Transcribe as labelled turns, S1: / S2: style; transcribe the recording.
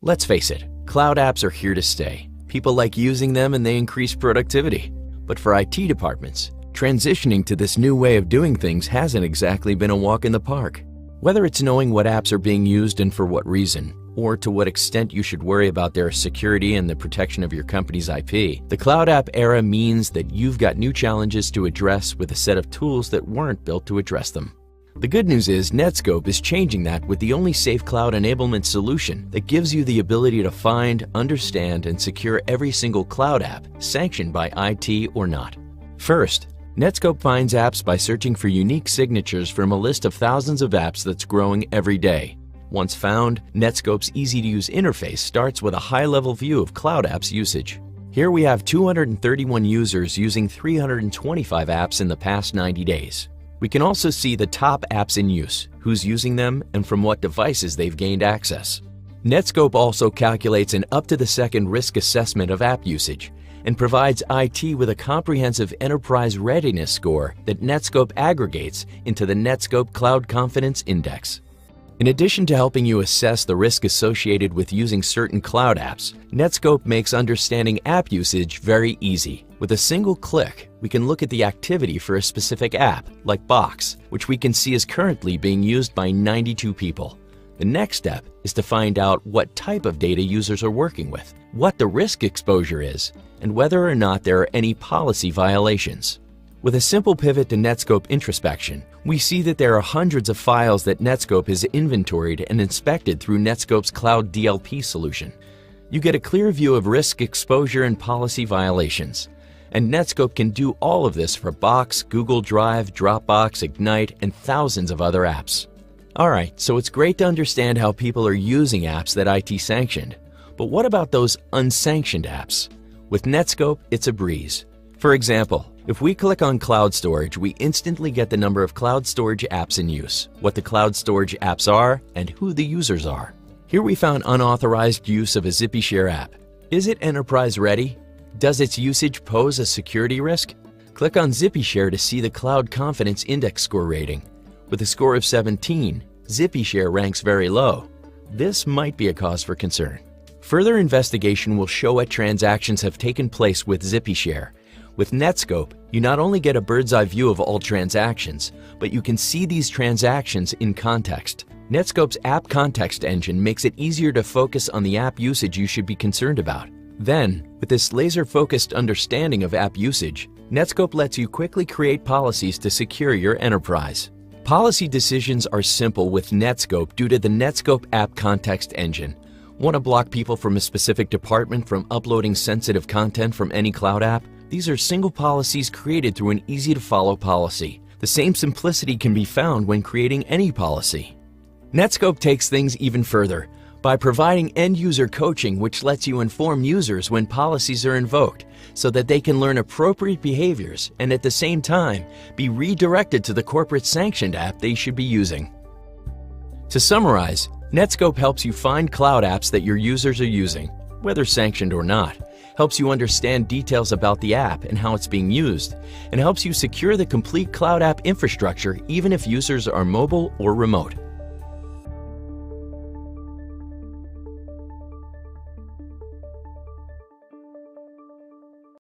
S1: Let's face it, cloud apps are here to stay. People like using them and they increase productivity. But for IT departments, transitioning to this new way of doing things hasn't exactly been a walk in the park. Whether it's knowing what apps are being used and for what reason, or to what extent you should worry about their security and the protection of your company's IP, the cloud app era means that you've got new challenges to address with a set of tools that weren't built to address them. The good news is Netskope is changing that with the only safe cloud enablement solution that gives you the ability to find, understand, and secure every single cloud app, sanctioned by IT or not. First, Netskope finds apps by searching for unique signatures from a list of thousands of apps that's growing every day. Once found, Netskope's easy-to-use interface starts with a high-level view of cloud apps usage. Here we have 231 users using 325 apps in the past 90 days. We can also see the top apps in use, who's using them, and from what devices they've gained access. Netskope also calculates an up-to-the-second risk assessment of app usage and provides IT with a comprehensive enterprise readiness score that Netskope aggregates into the Netskope Cloud Confidence Index. In addition to helping you assess the risk associated with using certain cloud apps, Netskope makes understanding app usage very easy. With a single click, we can look at the activity for a specific app, like Box, which we can see is currently being used by 92 people. The next step is to find out what type of data users are working with, what the risk exposure is, and whether or not there are any policy violations. With a simple pivot to Netskope introspection, we see that there are hundreds of files that Netskope has inventoried and inspected through Netskope's Cloud DLP solution. You get a clear view of risk exposure and policy violations. And Netskope can do all of this for Box, Google Drive, Dropbox, Ignite, and thousands of other apps. Alright, so it's great to understand how people are using apps that IT sanctioned. But what about those unsanctioned apps? With Netskope, it's a breeze. For example, if we click on Cloud Storage, we instantly get the number of cloud storage apps in use, what the cloud storage apps are, and who the users are. Here we found unauthorized use of a ZippyShare app. Is it enterprise ready? Does its usage pose a security risk? Click on ZippyShare to see the Cloud Confidence Index score rating. With a score of 17, ZippyShare ranks very low. This might be a cause for concern. Further investigation will show what transactions have taken place with ZippyShare. With Netskope, you not only get a bird's-eye view of all transactions, but you can see these transactions in context. Netskope's App Context Engine makes it easier to focus on the app usage you should be concerned about. Then, with this laser-focused understanding of app usage, Netskope lets you quickly create policies to secure your enterprise. Policy decisions are simple with Netskope due to the Netskope App Context Engine. Want to block people from a specific department from uploading sensitive content from any cloud app? These are single policies created through an easy-to-follow policy. The same simplicity can be found when creating any policy. Netskope takes things even further by providing end-user coaching, which lets you inform users when policies are invoked so that they can learn appropriate behaviors and at the same time be redirected to the corporate sanctioned app they should be using. To summarize, Netskope helps you find cloud apps that your users are using, whether sanctioned or not, helps you understand details about the app and how it's being used, and helps you secure the complete cloud app infrastructure even if users are mobile or remote.